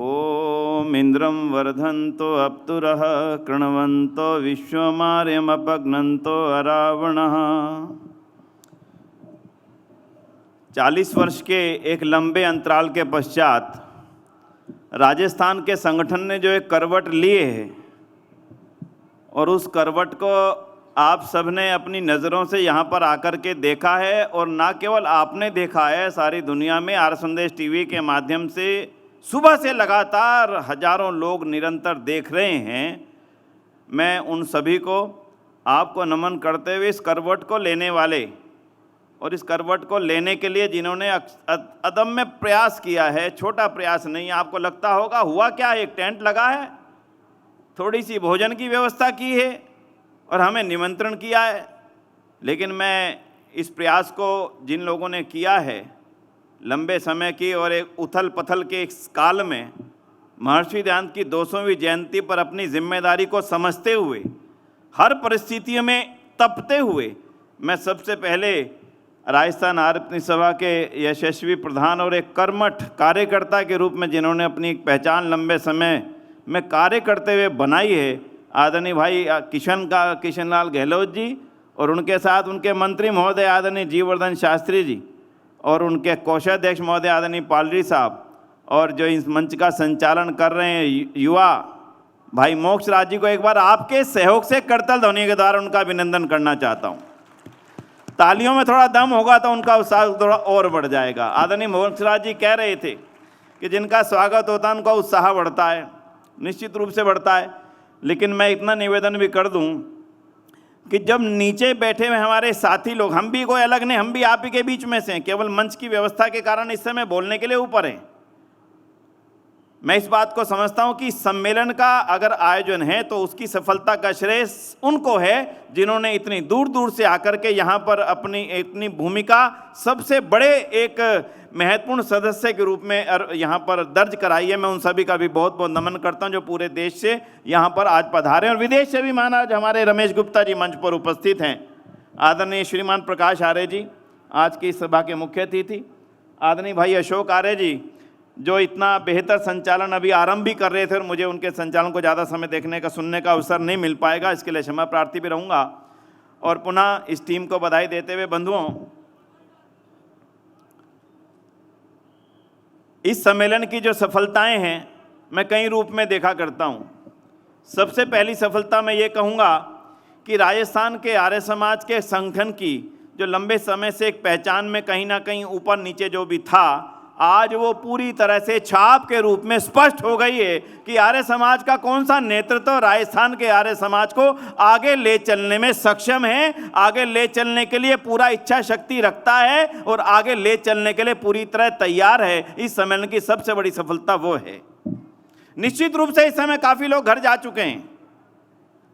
ओम इंद्रम वर्धन्तो अप्तुरः कृण्वन्तो विश्वमार्यमपघ्नन्तो अरावणः। 40 वर्ष के एक लंबे अंतराल के पश्चात राजस्थान के संगठन ने जो एक करवट लिए है और उस करवट को आप सबने अपनी नज़रों से यहाँ पर आकर के देखा है, और ना केवल आपने देखा है, सारी दुनिया में आर्य संदेश टीवी के माध्यम से सुबह से लगातार हजारों लोग निरंतर देख रहे हैं। मैं उन सभी को आपको नमन करते हुए इस करवट को लेने वाले और इस करवट को लेने के लिए जिन्होंने अदम्य प्रयास किया है, छोटा प्रयास नहीं, आपको लगता होगा हुआ क्या, एक टेंट लगा है, थोड़ी सी भोजन की व्यवस्था की है और हमें निमंत्रण किया है। लेकिन मैं इस प्रयास को जिन लोगों ने किया है लंबे समय की और एक उथल पथल के इस काल में महर्षि दयानंद की 200वीं जयंती पर अपनी जिम्मेदारी को समझते हुए, हर परिस्थितियों में तपते हुए, मैं सबसे पहले राजस्थान आर्य सभा के यशस्वी प्रधान और एक कर्मठ कार्यकर्ता के रूप में जिन्होंने अपनी एक पहचान लंबे समय में कार्य करते हुए बनाई है, आदरणीय भाई किशनलाल गहलोत जी, और उनके साथ उनके मंत्री महोदय आदरणीय जीवर्धन शास्त्री जी, और उनके कोषाध्यक्ष महोदय आदरणीय पालरी साहब, और जो इस मंच का संचालन कर रहे हैं युवा भाई मोक्ष राज जी को एक बार आपके सहयोग से करतल ध्वनि के द्वारा उनका अभिनंदन करना चाहता हूँ। तालियों में थोड़ा दम होगा तो उनका उत्साह थोड़ा और बढ़ जाएगा। आदरणीय मोक्ष राज जी कह रहे थे कि जिनका स्वागत होता है उनका उत्साह बढ़ता है, निश्चित रूप से बढ़ता है। लेकिन मैं इतना निवेदन भी कर दूं कि जब नीचे बैठे हुए हमारे साथी लोग, हम भी कोई अलग नहीं, हम भी आप ही के बीच में से हैं, केवल मंच की व्यवस्था के कारण इस समय बोलने के लिए ऊपर हैं। मैं इस बात को समझता हूं कि सम्मेलन का अगर आयोजन है तो उसकी सफलता का श्रेय उनको है जिन्होंने इतनी दूर दूर से आकर के यहाँ पर अपनी भूमिका सबसे बड़े एक महत्वपूर्ण सदस्य के रूप में यहाँ पर दर्ज कराई है। मैं उन सभी का भी बहुत बहुत नमन करता हूँ जो पूरे देश से यहाँ पर आज पधारे और विदेश से भी महाराज हमारे रमेश गुप्ता जी मंच पर उपस्थित हैं। आदरणीय श्रीमान प्रकाश आर्य जी आज की सभा के मुख्य अतिथि, आदरणीय भाई अशोक आर्य जी जो इतना बेहतर संचालन अभी आरंभ भी कर रहे थे और मुझे उनके संचालन को ज़्यादा समय देखने का सुनने का अवसर नहीं मिल पाएगा, इसके लिए क्षमा प्रार्थी भी रहूँगा। और पुनः इस टीम को बधाई देते हुए बंधुओं, इस सम्मेलन की जो सफलताएं हैं मैं कई रूप में देखा करता हूँ। सबसे पहली सफलता मैं ये कहूँगा कि राजस्थान के आर्य समाज के संगठन की जो लंबे समय से एक पहचान में कहीं ना कहीं ऊपर नीचे जो भी था, आज वो पूरी तरह से छाप के रूप में स्पष्ट हो गई है कि आर्य समाज का कौन सा नेतृत्व राजस्थान के आर्य समाज को आगे ले चलने में सक्षम है, आगे ले चलने के लिए पूरा इच्छा शक्ति रखता है और आगे ले चलने के लिए पूरी तरह तैयार है। इस सम्मेलन की सबसे बड़ी सफलता वो है। निश्चित रूप से इस समय काफ़ी लोग घर जा चुके हैं,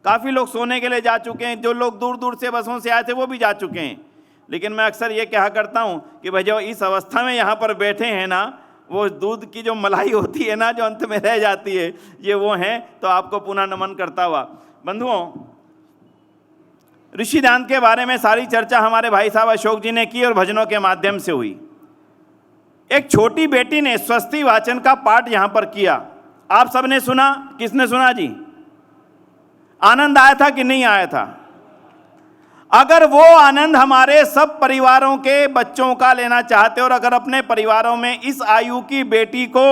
काफ़ी लोग सोने के लिए जा चुके हैं, जो लोग दूर दूर से बसों से आए थे वो भी जा चुके हैं। लेकिन मैं अक्सर ये कहा करता हूँ कि भाई जो इस अवस्था में यहाँ पर बैठे हैं ना, वो दूध की जो मलाई होती है ना जो अंत में रह जाती है, ये वो हैं। तो आपको पुनः नमन करता हुआ बंधुओं, ऋषि दयानंद के बारे में सारी चर्चा हमारे भाई साहब अशोक जी ने की और भजनों के माध्यम से हुई। एक छोटी बेटी ने स्वस्ति वाचन का पाठ यहाँ पर किया, आप सबने सुना? किसने सुना जी? आनंद आया था कि नहीं आया था? अगर वो आनंद हमारे सब परिवारों के बच्चों का लेना चाहते और अगर अपने परिवारों में इस आयु की बेटी को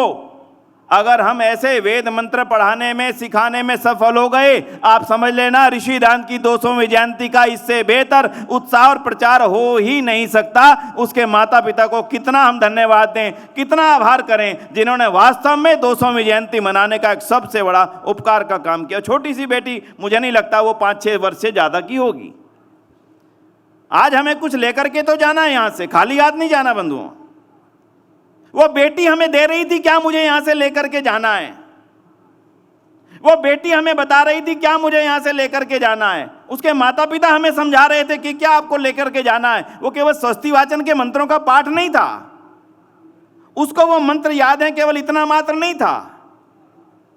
अगर हम ऐसे वेद मंत्र पढ़ाने में सिखाने में सफल हो गए, आप समझ लेना ऋषि दयानंद की 200वीं जयंती का इससे बेहतर उत्साह और प्रचार हो ही नहीं सकता। उसके माता पिता को कितना हम धन्यवाद दें, कितना आभार करें जिन्होंने वास्तव में 200वीं जयंती मनाने का एक सबसे बड़ा उपकार का काम किया। छोटी सी बेटी, मुझे नहीं लगता वो 5-6 वर्ष से ज़्यादा की होगी। आज हमें कुछ लेकर के तो जाना है, यहां से खाली हाथ नहीं जाना बंधुओं। वो बेटी हमें दे रही थी क्या मुझे यहां से लेकर के जाना है, वो बेटी हमें बता रही थी क्या मुझे यहां से लेकर के जाना है। उसके माता पिता हमें समझा रहे थे कि क्या आपको लेकर के जाना है। वो केवल स्वस्ति वाचन के मंत्रों का पाठ नहीं था, उसको वो मंत्र याद है केवल इतना मात्र नहीं था,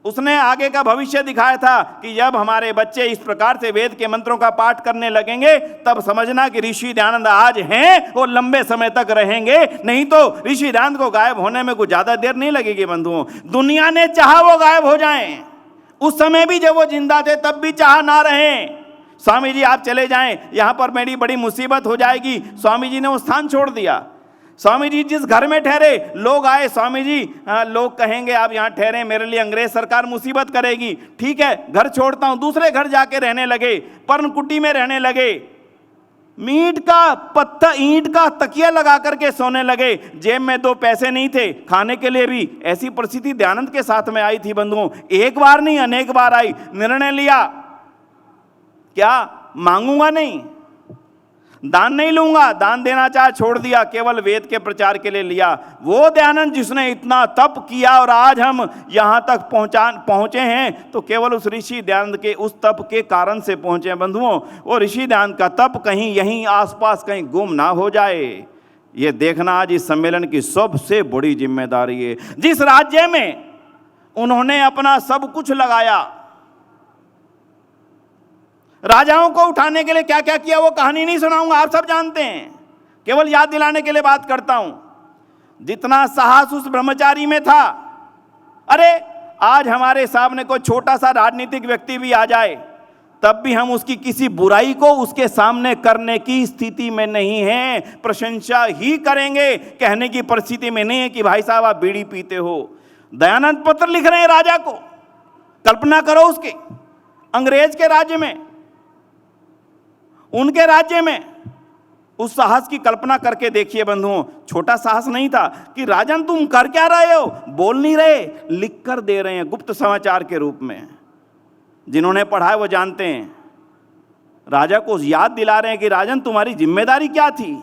उसने आगे का भविष्य दिखाया था कि जब हमारे बच्चे इस प्रकार से वेद के मंत्रों का पाठ करने लगेंगे तब समझना कि ऋषि दयानंद आज हैं और लंबे समय तक रहेंगे, नहीं तो ऋषि दयानंद को गायब होने में कुछ ज्यादा देर नहीं लगेगी बंधुओं। दुनिया ने चाहा वो गायब हो जाएं, उस समय भी जब वो जिंदा थे तब भी चाहा ना रहे। स्वामी जी आप चले जाएं, यहां पर मेरी बड़ी मुसीबत हो जाएगी। स्वामी जी ने वो स्थान छोड़ दिया। स्वामी जी जिस घर में ठहरे, लोग आए, स्वामी जी लोग कहेंगे आप यहाँ ठहरे, मेरे लिए अंग्रेज सरकार मुसीबत करेगी, ठीक है घर छोड़ता हूं। दूसरे घर जाके रहने लगे, पर्णकुटी में रहने लगे, ईंट का पत्थर, ईंट का तकिया लगा करके सोने लगे। जेब में 2 पैसे नहीं थे, खाने के लिए भी। ऐसी परिस्थिति दयानंद के साथ में आई थी बंधुओं, एक बार नहीं अनेक बार आई। निर्णय लिया, क्या मांगूंगा नहीं, दान नहीं लूंगा, दान देना चाह छोड़ दिया, केवल वेद के प्रचार के लिए लिया। वो दयानंद जिसने इतना तप किया और आज हम यहां तक पहुंचे हैं तो केवल उस ऋषि दयानंद के उस तप के कारण से पहुंचे हैं बंधुओं। वो ऋषि दयानंद का तप कहीं यहीं आसपास कहीं गुम ना हो जाए, ये देखना आज इस सम्मेलन की सबसे बड़ी जिम्मेदारी है। जिस राज्य में उन्होंने अपना सब कुछ लगाया, राजाओं को उठाने के लिए क्या क्या किया वो कहानी नहीं सुनाऊंगा, आप सब जानते हैं, केवल याद दिलाने के लिए बात करता हूं। जितना साहस उस ब्रह्मचारी में था, अरे आज हमारे सामने कोई छोटा सा राजनीतिक व्यक्ति भी आ जाए तब भी हम उसकी किसी बुराई को उसके सामने करने की स्थिति में नहीं है, प्रशंसा ही करेंगे। कहने की परिस्थिति में नहीं है कि भाई साहब आप बीड़ी पीते हो। दयानंद पत्र लिख रहे हैं राजा को, कल्पना करो उसके, अंग्रेज के राज्य में, उनके राज्य में, उस साहस की कल्पना करके देखिए बंधुओं। छोटा साहस नहीं था कि राजन तुम कर क्या रहे हो, बोल नहीं रहे, लिख कर दे रहे हैं गुप्त समाचार के रूप में। जिन्होंने पढ़ा है वो जानते हैं, राजा को याद दिला रहे हैं कि राजन तुम्हारी जिम्मेदारी क्या थी।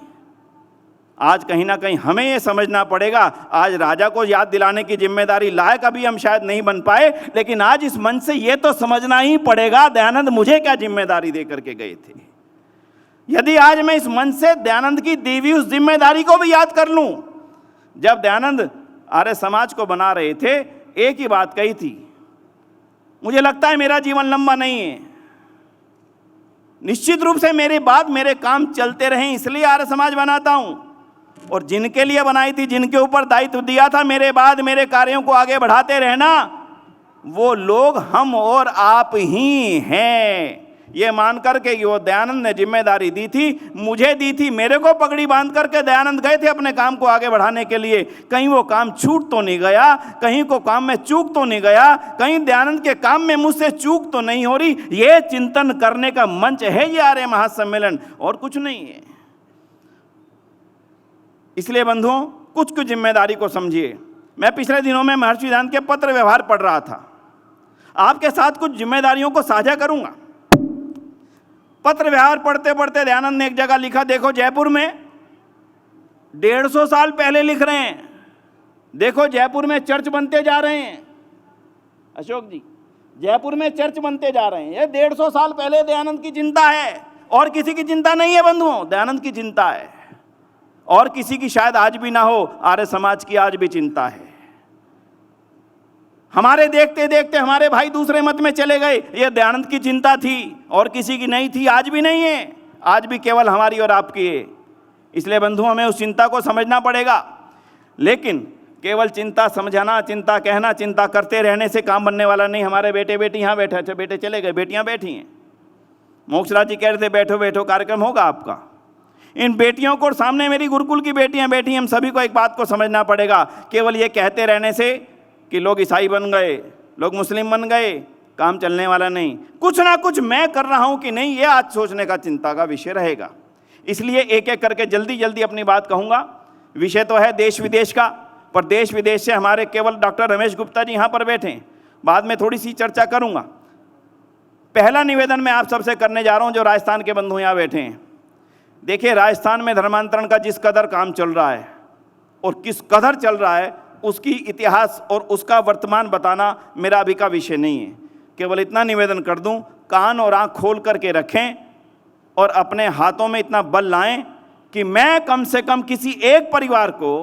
आज कहीं ना कहीं हमें यह समझना पड़ेगा, आज राजा को याद दिलाने की जिम्मेदारी लायक अभी हम शायद नहीं बन पाए, लेकिन आज इस मंच से यह तो समझना ही पड़ेगा दयानंद मुझे क्या जिम्मेदारी दे करके गए थे। यदि आज मैं इस मंच से दयानंद की दी हुई उस जिम्मेदारी को भी याद कर लूं, जब दयानंद आर्य समाज को बना रहे थे एक ही बात कही थी, मुझे लगता है मेरा जीवन लंबा नहीं है, निश्चित रूप से मेरे बाद मेरे काम चलते रहें इसलिए आर्य समाज बनाता हूं, और जिनके लिए बनाई थी, जिनके ऊपर दायित्व दिया था मेरे बाद मेरे कार्यों को आगे बढ़ाते रहना, वो लोग हम और आप ही हैं। ये मान करके कि वो दयानंद ने जिम्मेदारी दी थी, मुझे दी थी, मेरे को पगड़ी बांध करके दयानंद गए थे अपने काम को आगे बढ़ाने के लिए। कहीं वो काम छूट तो नहीं गया, कहीं को काम में चूक तो नहीं गया, कहीं दयानंद के काम में मुझसे चूक तो नहीं हो रही। ये चिंतन करने का मंच है ये आर्य महासम्मेलन, और कुछ नहीं है। इसलिए बंधुओं कुछ कुछ जिम्मेदारी को समझिए। मैं पिछले दिनों में महर्षि दयानंद के पत्र व्यवहार पढ़ रहा था, आपके साथ कुछ जिम्मेदारियों को साझा करूंगा। पत्र व्यवहार पढ़ते पढ़ते दयानंद ने एक जगह लिखा, देखो जयपुर में 150 साल पहले लिख रहे हैं, देखो जयपुर में चर्च बनते जा रहे हैं। अशोक जी, जयपुर में चर्च बनते जा रहे हैं, ये 150 साल पहले दयानंद की चिंता है, और किसी की चिंता नहीं है बंधुओं, दयानंद की चिंता है। और किसी की शायद आज भी ना हो, आर्य समाज की आज भी चिंता है। हमारे देखते देखते हमारे भाई दूसरे मत में चले गए, ये दयानंद की चिंता थी, और किसी की नहीं थी, आज भी नहीं है, आज भी केवल हमारी और आपकी है। इसलिए बंधुओं हमें उस चिंता को समझना पड़ेगा। लेकिन केवल चिंता समझाना, चिंता कहना, चिंता करते रहने से काम बनने वाला नहीं। हमारे बेटे बेटी यहाँ बैठे, अच्छा बेटे चले गए, बेटियाँ बैठी हैं। मोक्षराज जी कह रहे थे बैठो बैठो कार्यक्रम होगा आपका। इन बेटियों को, सामने मेरी गुरुकुल की बेटियां बैठी, हम सभी को एक बात को समझना पड़ेगा, केवल ये कहते रहने से कि लोग ईसाई बन गए, लोग मुस्लिम बन गए, काम चलने वाला नहीं। कुछ ना कुछ मैं कर रहा हूं कि नहीं, ये आज सोचने का, चिंता का विषय रहेगा। इसलिए एक एक करके जल्दी जल्दी अपनी बात कहूंगा। विषय तो है देश विदेश का, पर देश विदेश से हमारे केवल डॉक्टर रमेश गुप्ता जी यहाँ पर बैठे हैं, बाद में थोड़ी सी चर्चा करूंगा। पहला निवेदन मैं आप सबसे करने जा रहा हूं, जो राजस्थान के बंधु यहाँ बैठे हैं। देखिए, राजस्थान में धर्मांतरण का जिस कदर काम चल रहा है और किस कदर चल रहा है, उसकी इतिहास और उसका वर्तमान बताना मेरा अभी का विषय नहीं है। केवल इतना निवेदन कर दूं, कान और आंख खोल करके रखें और अपने हाथों में इतना बल लाएं कि मैं कम से कम किसी एक परिवार को,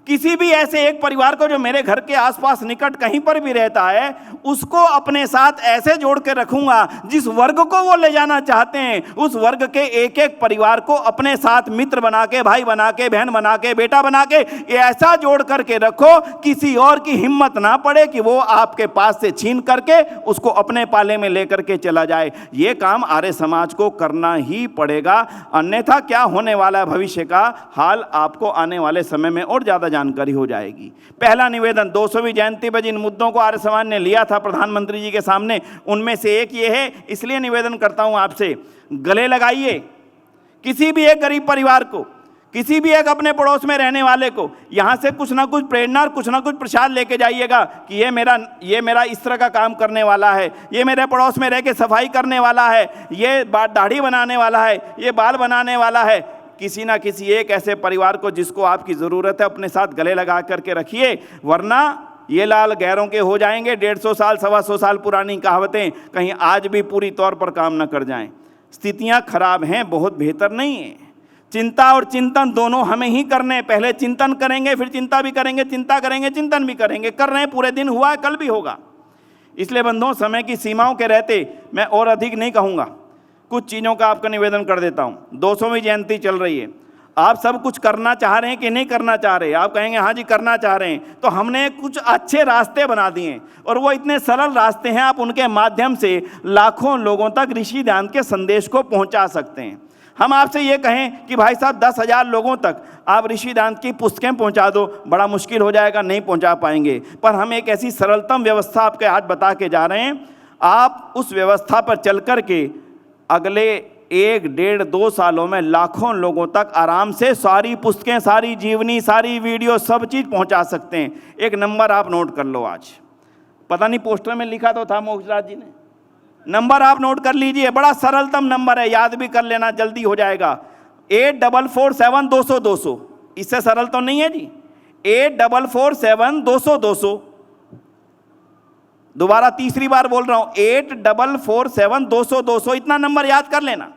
किसी भी ऐसे एक परिवार को जो मेरे घर के आसपास निकट कहीं पर भी रहता है, उसको अपने साथ ऐसे जोड़ के रखूंगा, जिस वर्ग को वो ले जाना चाहते हैं उस वर्ग के एक एक परिवार को अपने साथ मित्र बना के, भाई बना के, बहन बना के, बेटा बना के ऐसा जोड़ करके रखो, किसी और की हिम्मत ना पड़े कि वो आपके पास से छीन करके उसको अपने पाले में लेकर के चला जाए। ये काम आर्य समाज को करना ही पड़ेगा, अन्यथा क्या होने वाला है भविष्य का हाल आपको आने वाले समय में और ज्यादा जानकारी हो जाएगी। पहला निवेदन, 200वीं जयंती पर जिन मुद्दों को आर्य समाज ने लिया था प्रधानमंत्री जी के सामने, उनमें से एक ये है, इसलिए निवेदन करता हूं आपसे, गले लगाइए किसी भी एक गरीब परिवार को, किसी भी एक अपने पड़ोस में रहने वाले को, यहां से कुछ ना कुछ प्रेरणा और कुछ ना कुछ प्रसाद लेके जाइएगा कि ये मेरा इस तरह का काम करने वाला है, ये मेरे पड़ोस में रह के सफाई करने वाला है, ये दाढ़ी बनाने वाला है, ये बाल बनाने वाला है। किसी ना किसी एक ऐसे परिवार को जिसको आपकी ज़रूरत है अपने साथ गले लगा करके रखिए, वरना ये लाल गैरों के हो जाएंगे। 150 साल 125 साल पुरानी कहावतें कहीं आज भी पूरी तौर पर काम न कर जाएं। स्थितियां खराब हैं, बहुत बेहतर नहीं है। चिंता और चिंतन दोनों हमें ही करने, पहले चिंतन करेंगे फिर चिंता भी करेंगे, चिंता करेंगे चिंतन भी करेंगे, कर रहे हैं, पूरे दिन हुआ है, कल भी होगा। इसलिए बंधुओं, समय की सीमाओं के रहते मैं और अधिक नहीं कहूँगा, कुछ चीज़ों का आपका निवेदन कर देता हूँ। 200वीं जयंती चल रही है, आप सब कुछ करना चाह रहे हैं कि नहीं करना चाह रहे? आप कहेंगे हाँ जी करना चाह रहे हैं, तो हमने कुछ अच्छे रास्ते बना दिए और वो इतने सरल रास्ते हैं, आप उनके माध्यम से लाखों लोगों तक ऋषि ध्यान के संदेश को पहुंचा सकते हैं। हम आपसे ये कहें कि भाई साहब 10,000 लोगों तक आप ऋषि ध्यान की पुस्तकें पहुंचा दो, बड़ा मुश्किल हो जाएगा, नहीं पहुंचा पाएंगे। पर हम एक ऐसी सरलतम व्यवस्था आपके आज बता के जा रहे हैं, आप उस व्यवस्था पर चल कर के अगले 1, 1.5, 2 सालों में लाखों लोगों तक आराम से सारी पुस्तकें, सारी जीवनी, सारी वीडियो, सब चीज़ पहुंचा सकते हैं। एक नंबर आप नोट कर लो, आज पता नहीं पोस्टर में लिखा तो था मोक्षराज जी ने, नंबर आप नोट कर लीजिए, बड़ा सरलतम नंबर है, याद भी कर लेना, जल्दी हो जाएगा। 8447-200-200, इससे सरल तो नहीं है जी। 8447-200-200, दोबारा तीसरी बार बोल रहा हूं, 8447-200-200, इतना नंबर याद कर लेना।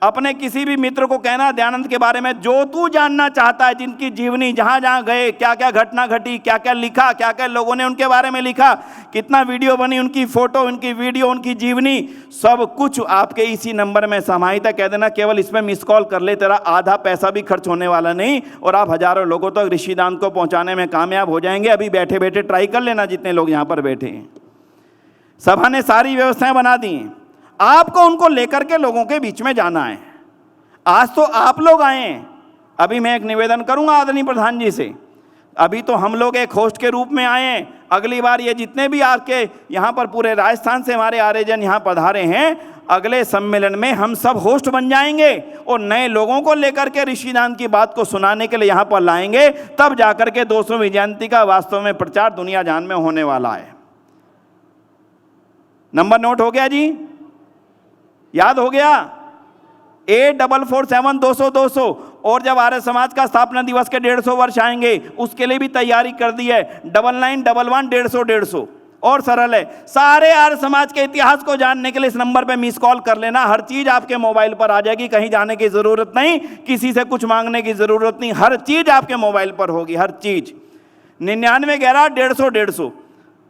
अपने किसी भी मित्र को कहना दयानंद के बारे में जो तू जानना चाहता है, जिनकी जीवनी, जहां जहां गए, क्या क्या घटना घटी, क्या क्या लिखा, क्या क्या लोगों ने उनके बारे में लिखा, कितना वीडियो बनी, उनकी फोटो, उनकी वीडियो, उनकी जीवनी, सब कुछ आपके इसी नंबर में समाहित है। कह देना केवल इसमें मिस कॉल कर ले, तेरा आधा पैसा भी खर्च होने वाला नहीं और आप हजारों लोगों तक ऋषि दान को पहुंचाने में कामयाब हो जाएंगे। अभी बैठे बैठे ट्राई कर लेना, जितने लोग यहाँ पर बैठे हैं। सभा ने सारी व्यवस्थाएं बना दी हैं, आपको उनको लेकर के लोगों के बीच में जाना है। आज तो आप लोग आए हैं, अभी मैं एक निवेदन करूंगा आदरणीय प्रधान जी से, अभी तो हम लोग एक होस्ट के रूप में आए हैं, अगली बार ये जितने भी आपके यहाँ पर पूरे राजस्थान से हमारे आर्यजन यहाँ पधारे हैं, अगले सम्मेलन में हम सब होस्ट बन जाएंगे और नए लोगों को लेकर के ऋषि दान की बात को सुनाने के लिए यहाँ पर लाएंगे, तब जाकर के 200वीं जयंती का वास्तव में प्रचार दुनिया जान में होने वाला है। नंबर नोट हो गया जी, याद हो गया? 8447-200-200। और जब आर्य समाज का स्थापना दिवस के 150 वर्ष आएंगे, उसके लिए भी तैयारी कर दी है, 9911-150-150। और सरल है, सारे आर्य समाज के इतिहास को जानने के लिए इस नंबर पे मिस कॉल कर लेना, हर चीज आपके मोबाइल पर आ जाएगी, कहीं जाने की जरूरत नहीं, किसी से कुछ मांगने की जरूरत नहीं, हर चीज आपके मोबाइल पर होगी, हर चीज। 9911-150-150,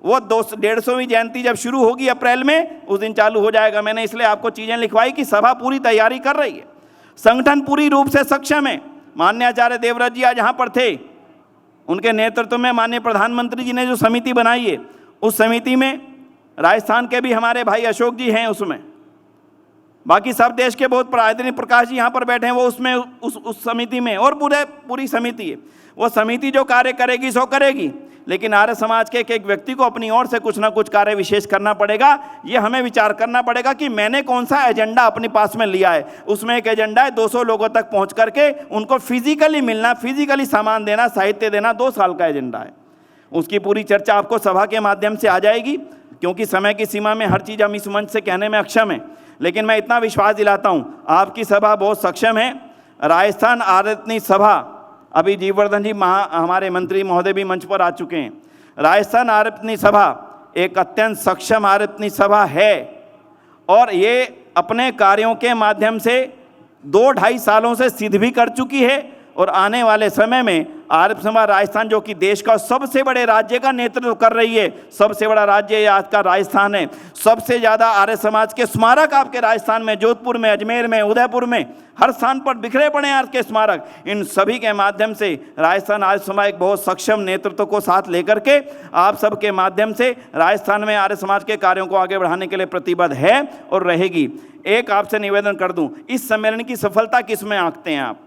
वो 150वीं जयंती जब शुरू होगी अप्रैल में, उस दिन चालू हो जाएगा। मैंने इसलिए आपको चीजें लिखवाई कि सभा पूरी तैयारी कर रही है, संगठन पूरी रूप से सक्षम है। माननीय आचार्य देवव्रत जी आज यहाँ पर थे, उनके नेतृत्व में माननीय प्रधानमंत्री जी ने जो समिति बनाई है, उस समिति में राजस्थान के भी हमारे भाई अशोक जी हैं उसमें, बाकी सब देश के बहुत आदरणीय प्रकाश जी यहाँ पर बैठे हैं, वो उसमें उस समिति में, और पूरी समिति है। वो समिति जो कार्य करेगी सो करेगी, लेकिन आर्य समाज के एक एक व्यक्ति को अपनी ओर से कुछ ना कुछ कार्य विशेष करना पड़ेगा। ये हमें विचार करना पड़ेगा कि मैंने कौन सा एजेंडा अपने पास में लिया है। उसमें एक एजेंडा है 200 लोगों तक पहुंच करके उनको फिजिकली मिलना, फिजिकली सामान देना, साहित्य देना, 2 साल का एजेंडा है। उसकी पूरी चर्चा आपको सभा के माध्यम से आ जाएगी, क्योंकि समय की सीमा में हर चीज़ हम इस मंच से कहने में अक्षम है, लेकिन मैं इतना विश्वास दिलाता हूँ आपकी सभा बहुत सक्षम है। राजस्थान आरतनी सभा, अभी जीवर्धन जी हमारे मंत्री महोदय भी मंच पर आ चुके हैं। राजस्थान आरतनी सभा एक अत्यंत सक्षम आरतनी सभा है और ये अपने कार्यों के माध्यम से 2-2.5 सालों से सिद्ध भी कर चुकी है और आने वाले समय में आर्य समाज राजस्थान जो कि देश का सबसे बड़े राज्य का नेतृत्व कर रही है, सबसे बड़ा राज्य आज का राजस्थान है। सबसे ज़्यादा आर्य समाज के स्मारक आपके राजस्थान में, जोधपुर में, अजमेर में, उदयपुर में, हर स्थान पर बिखरे पड़े हैं आर्य के स्मारक। इन सभी के माध्यम से राजस्थान आर्य समाज एक बहुत सक्षम नेतृत्व को साथ लेकर के आप सबके माध्यम से राजस्थान में आर्य समाज के कार्यों को आगे बढ़ाने के लिए प्रतिबद्ध है और रहेगी। एक आपसे निवेदन कर दूं, इस सम्मेलन की सफलता किस में आंकते हैं आप?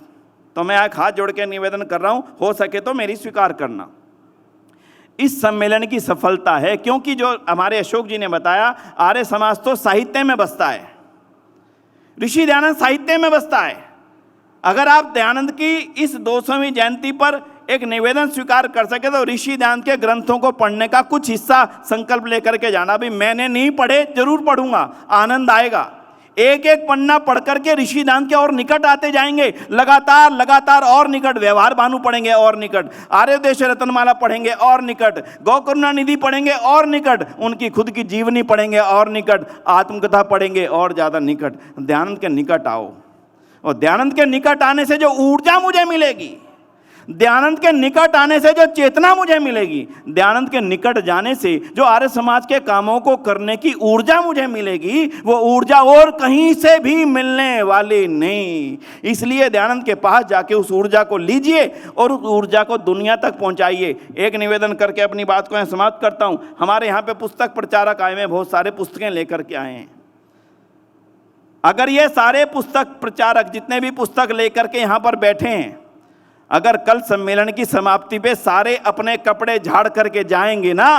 तो मैं एक हाथ जोड़ के निवेदन कर रहा हूं, हो सके तो मेरी स्वीकार करना। इस सम्मेलन की सफलता है क्योंकि जो हमारे अशोक जी ने बताया, आर्य समाज तो साहित्य में बसता है, ऋषि दयानंद साहित्य में बसता है। अगर आप दयानंद की इस 200वीं जयंती पर एक निवेदन स्वीकार कर सके तो ऋषि दयानंद के ग्रंथों को पढ़ने का कुछ हिस्सा संकल्प लेकर के जाना। भी मैंने नहीं पढ़े, जरूर पढ़ूंगा, आनंद आएगा। एक एक पन्ना पढ़ करके ऋषि दयानंद के और निकट आते जाएंगे, लगातार लगातार और निकट। व्यवहार भानु पढ़ेंगे और निकट, आर्योदय रत्नमाला पढ़ेंगे और निकट, गौ करुणा निधि पढ़ेंगे और निकट, उनकी खुद की जीवनी पढ़ेंगे और निकट, आत्मकथा पढ़ेंगे और ज्यादा निकट। दयानंद के निकट आओ, और दयानंद के निकट आने से जो ऊर्जा मुझे मिलेगी, दयानंद के निकट आने से जो चेतना मुझे मिलेगी, दयानंद के निकट जाने से जो आर्य समाज के कामों को करने की ऊर्जा मुझे मिलेगी, वो ऊर्जा और कहीं से भी मिलने वाली नहीं। इसलिए दयानंद के पास जाके उस ऊर्जा को लीजिए और उस ऊर्जा को दुनिया तक पहुंचाइए। एक निवेदन करके अपनी बात को समाप्त करता हूं। हमारे यहाँ पे पुस्तक प्रचारक आए हैं, बहुत सारे पुस्तकें लेकर के आए हैं। अगर ये सारे पुस्तक प्रचारक जितने भी पुस्तक लेकर के यहाँ पर बैठे हैं, अगर कल सम्मेलन की समाप्ति पे सारे अपने कपड़े झाड़ करके जाएंगे ना,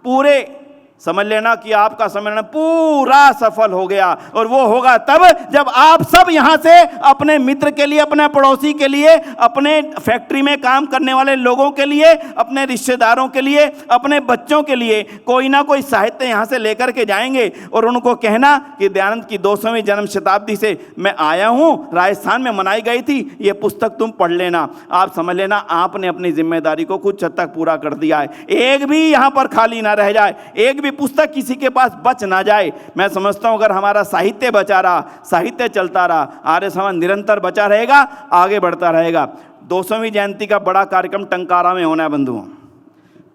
पूरे, समझ लेना कि आपका सम्मेलन पूरा सफल हो गया। और वो होगा तब जब आप सब यहां से अपने मित्र के लिए, अपने पड़ोसी के लिए, अपने फैक्ट्री में काम करने वाले लोगों के लिए, अपने रिश्तेदारों के लिए, अपने बच्चों के लिए कोई ना कोई साहित्य यहां से लेकर के जाएंगे और उनको कहना कि दयानंद की 200वीं जन्म शताब्दी से मैं आया हूं, राजस्थान में मनाई गई थी, ये पुस्तक तुम पढ़ लेना। आप समझ लेना आपने अपनी जिम्मेदारी को कुछ हद तक पूरा कर दिया है। एक भी यहां पर खाली ना रह जाए, एक भी पुस्तक किसी के पास बच ना जाए। मैं समझता हूं अगर हमारा साहित्य बचा रहा, साहित्य चलता रहा, आर्य समाज निरंतर बचा रहेगा, आगे बढ़ता रहेगा। 200वीं जयंती का बड़ा कार्यक्रम टंकारा में होना है बंधुओं,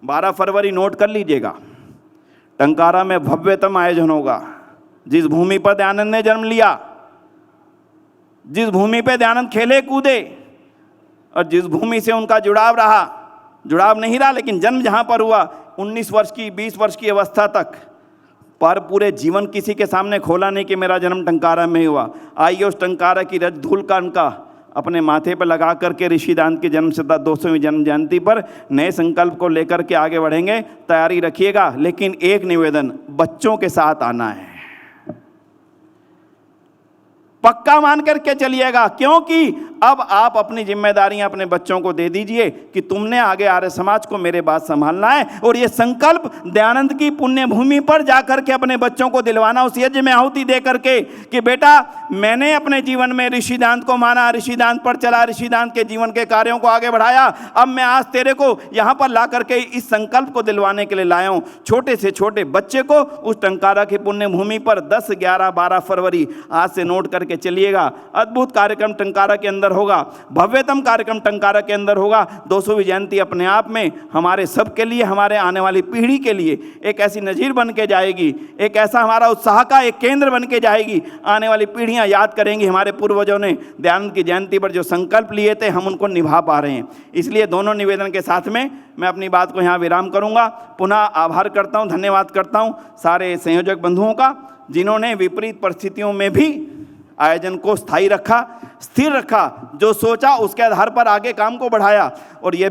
12 फरवरी नोट कर लीजिएगा। टंकारा में भव्यतम आयोजन होगा। जिस भूमि पर दयानंद ने जन्म लिया, जिस भूमि पर दयानंद खेले कूदे और जिस भूमि से उनका जुड़ाव रहा, जुड़ाव नहीं रहा लेकिन जन्म जहां पर हुआ, 19 वर्ष की 20 वर्ष की अवस्था तक, पर पूरे जीवन किसी के सामने खोला नहीं कि मेरा जन्म टंकारा में हुआ। आइए उस टंकारा की रज धूल का उनका अपने माथे पर लगा करके ऋषि दयानंद की जन्म शताब्दी 200वीं जन्म जयंती पर नए संकल्प को लेकर के आगे बढ़ेंगे। तैयारी रखिएगा, लेकिन एक निवेदन, बच्चों के साथ आना है, पक्का मान करके चलिएगा, क्योंकि अब आप अपनी जिम्मेदारियां अपने बच्चों को दे दीजिए कि तुमने आगे आर्य समाज को मेरे बाद संभालना है। और ये संकल्प दयानंद की पुण्य भूमि पर जाकर के अपने बच्चों को दिलवाना, उस यज्ञ में आहुति दे करके कि बेटा मैंने अपने जीवन में ऋषि दयानंद को माना, ऋषि दयानंद पर चला, ऋषि दयानंद के जीवन के कार्यों को आगे बढ़ाया, अब मैं आज तेरे को यहाँ पर ला करके इस संकल्प को दिलवाने के लिए लाया हूँ। छोटे से छोटे बच्चे को उस टंकारा की पुण्य भूमि पर 10, 11, 12 फरवरी आज से नोट करके चलिएगा। अद्भुत कार्यक्रम टंकारा के अंदर होगा, भव्यतम कार्यक्रम टंकारा के अंदर होगा। 200वीं जयंती अपने आप में हमारे सब के लिए, हमारे आने वाली पीढ़ी के लिए एक ऐसी नजीर बन के जाएगी, एक ऐसा हमारा उत्साह का एक केंद्र बन के जाएगी। आने वाली पीढ़ियां याद करेंगी हमारे पूर्वजों ने दयानंद की जयंती पर जो संकल्प लिए थे, हम उनको निभा पा रहे हैं। इसलिए दोनों निवेदन के साथ में मैं अपनी बात को यहाँ विराम करूँगा। पुनः आभार करता हूँ, धन्यवाद करता हूँ सारे संयोजक बंधुओं का, जिन्होंने विपरीत परिस्थितियों में भी आयोजन को स्थायी रखा, स्थिर रखा, जो सोचा उसके आधार पर आगे काम को बढ़ाया। और ये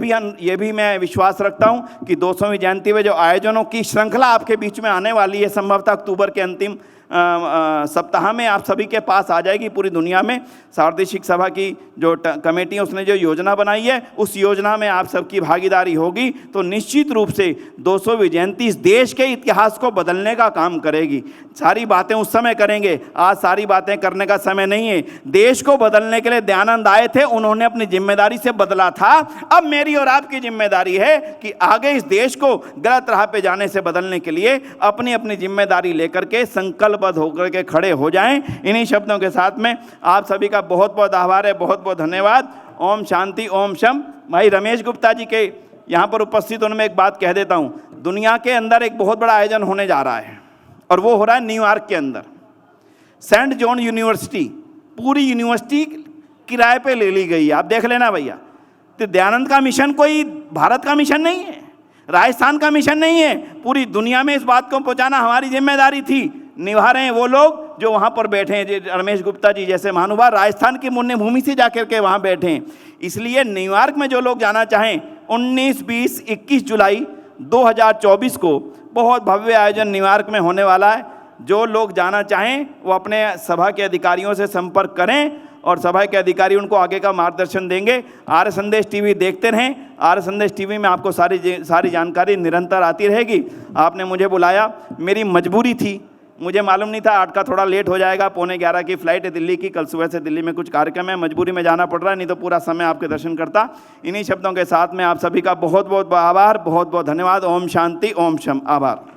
भी मैं विश्वास रखता हूं कि 200वीं जयंती में जो आयोजनों की श्रृंखला आपके बीच में आने वाली है, संभवतः अक्टूबर के अंतिम सप्ताह में आप सभी के पास आ जाएगी। पूरी दुनिया में शारदीय शिक्षक सभा की जो कमेटी है उसने जो योजना बनाई है, उस योजना में आप सबकी भागीदारी होगी तो निश्चित रूप से 200वीं जयंती इस देश के इतिहास को बदलने का काम करेगी। सारी बातें उस समय करेंगे, आज सारी बातें करने का समय नहीं है। देश को बदलने के लिए दयानंद आए थे, उन्होंने अपनी जिम्मेदारी से बदला था। अब मेरी और आपकी जिम्मेदारी है कि आगे इस देश को गलत राह पे जाने से बदलने के लिए अपनी अपनी जिम्मेदारी लेकर के संकल्पबद्ध होकर के खड़े हो जाएं। इन्हीं शब्दों के साथ में आप सभी का बहुत बहुत आभार है, बहुत बहुत धन्यवाद। ओम शांति, ओम शम। भाई रमेश गुप्ता जी के यहाँ पर उपस्थित होने में एक बात कह देता हूँ, दुनिया के अंदर एक बहुत बड़ा आयोजन होने जा रहा है और वो हो रहा है न्यूयॉर्क के अंदर। सेंट जॉन यूनिवर्सिटी, पूरी यूनिवर्सिटी किराए पे ले ली गई है, आप देख लेना भैया। तो दयानंद का मिशन कोई भारत का मिशन नहीं है, राजस्थान का मिशन नहीं है, पूरी दुनिया में इस बात को पहुंचाना हमारी जिम्मेदारी थी। निभा रहे हैं वो लोग जो वहाँ पर बैठे हैं, रमेश गुप्ता जी जैसे महानुभाव राजस्थान की पुण्य भूमि से जाकर के वहाँ बैठे हैं। इसलिए न्यूयॉर्क में जो लोग जाना चाहें 19, 20, 21 जुलाई 2024 को बहुत भव्य आयोजन न्यूयॉर्क में होने वाला है। जो लोग जाना चाहें वो अपने सभा के अधिकारियों से संपर्क करें और सभा के अधिकारी उनको आगे का मार्गदर्शन देंगे। आर्य संदेश टीवी देखते रहें, आर्य संदेश टीवी में आपको सारी जानकारी निरंतर आती रहेगी। आपने मुझे बुलाया, मेरी मजबूरी थी, मुझे मालूम नहीं था 8 का थोड़ा लेट हो जाएगा, 11:15 की फ़्लाइट है दिल्ली की, कल सुबह से दिल्ली में कुछ कार्यक्रम है, मजबूरी में जाना पड़ रहा है, नहीं तो पूरा समय आपके दर्शन करता। इन्हीं शब्दों के साथ में आप सभी का बहुत बहुत आभार, बहुत बहुत धन्यवाद। ओम शांति, ओम शम। आभार।